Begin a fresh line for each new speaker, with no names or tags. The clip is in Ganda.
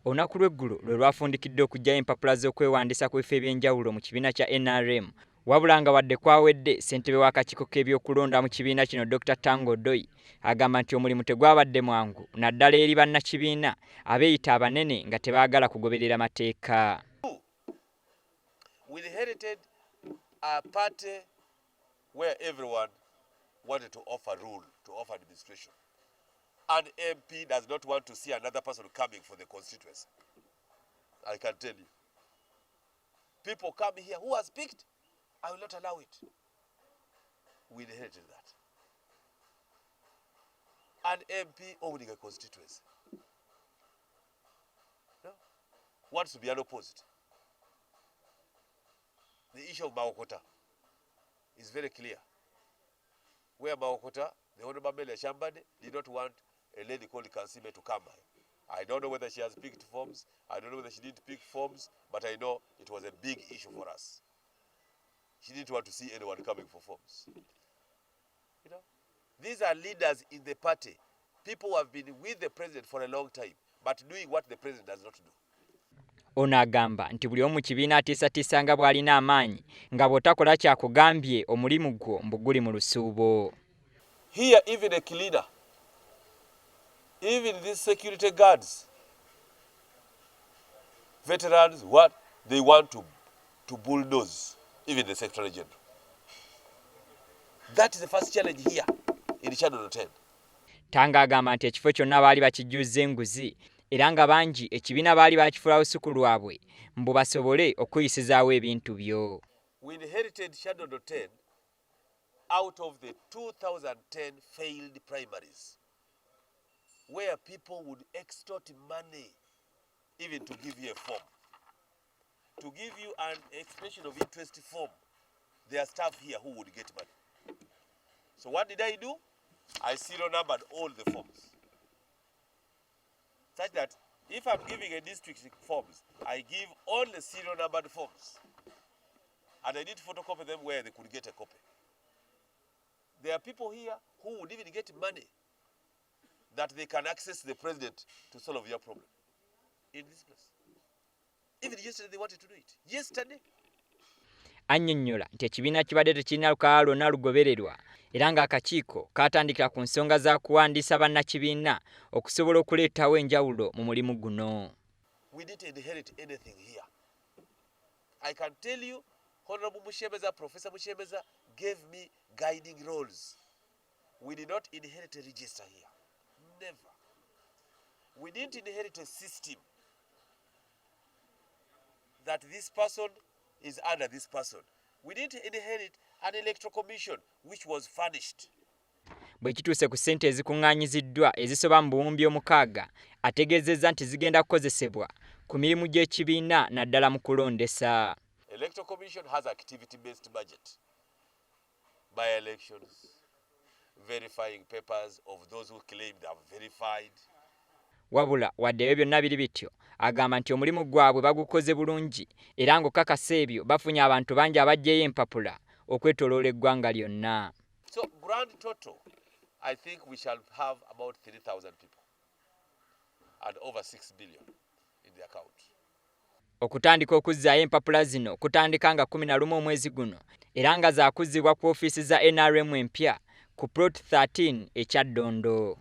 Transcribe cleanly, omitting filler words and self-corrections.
Olunaku lw'eggulo lwe lwafundikidde okuggyayo empapula z'okwewandiisa ku bifo eby'enjawulo mu kibiina kya NRM. Wabula nga wadde kwawedde ssentebe w'akakiiko k'ebyokulonda mu kibiina kino Dr. Tango Doi agamba nti omulimu tegwabadde mwangu naddala eri bannakibiina abeeyita abanene nga tebaagala kugoberera mateeka.
We inherited a party where everyone wanted to offer rule, to offer administration. An MP does not want to see another person coming for the constituency. I can tell you. People come here who has picked, I will not allow it. We inherited that. An MP owning a constituency. No? Wants to be unopposed. The issue of Mawokota is very clear. Where Mawokota, the Honorable Mele Shambade, did not want a lady called Kansime to come. I don't know whether she has picked forms. I don't know whether she didn't pick forms, but I know it was a big issue for us. She didn't want to see anyone coming for forms. You know, these are leaders in the party, people who have been with the president for a long time, but doing what the president does not do.
Ono agamba nti buli omu kibiina atiisatiisa nga bw'alina amaanyi nga bw'otakola kyakugambye omulimu gwo mbu guli mu lusuubo.
Here even a cleaner, even these security guards, veterans, what they want to bulldoze, even the Secretary General. That is the first challenge here in Channel 10.
Tanga agamba nti ekifo kyonna baali bakijjuza enguzi era nga bangi ekibiina baali bakifuula lusuku lwabwe mbu basobole okuyisizaawo ebintu byo.
We inherited Channel 10 out of the 2010 failed primaries, where people would extort money even to give you a form. To give you an expression of interest form, there are staff here who would get money. So what did I do? I serial numbered all the forms. Such that if I'm giving a district forms, I give all the serial numbered forms. And I did photocopy them where they could get a copy. There are people here who would even get money that they can access the president to solve your problem in this place. Even yesterday they wanted to do it. Yesterday.
Annyonnyola nti ekibiina kibadde tekirina lukalala lwonna lugobererwa era ng'akakiiko kaatandikira ku nsonga za kuwandiisa bannakibiina okusobola okuleetawo enjawulo mu mulimu guno.
We didn't inherit anything here. I can tell you, Honorable Mushemeza, Professor Mushemeza gave me guiding roles. We did not inherit a register here. Never. We didn't inherit a system that this person is under this person. We didn't inherit an electoral commission which was furnished.
Bwe kituuse ku ssente ezikuŋŋaanyiziddwa ezisoba mu buwumbi 6 ategeezezza nti zigenda kukozesebwa ku mirimu gy'ekibiina naddala mu kulondesa.
Electoral commission has activity-based budget. By-elections, verifying papers of those who claim they are verified.
Wabula wadde ebyo byonna biri bityo agamba nti omulimu gwabwe bagukoze bulungi era ng'okakasa ebyo bafunye abantu bangi abaggyeyo empapula okwetooloola eggwanga lyonna.
So grand total, I think we shall have about 3,000 people and over 6 billion in the account.
Okutandika okuzzaayo empapula zino kutandika nga 11 omwezi guno era nga zaakuzzibwa ku ofiisi za NRM empya ku Plot 13 ekya Ddondo.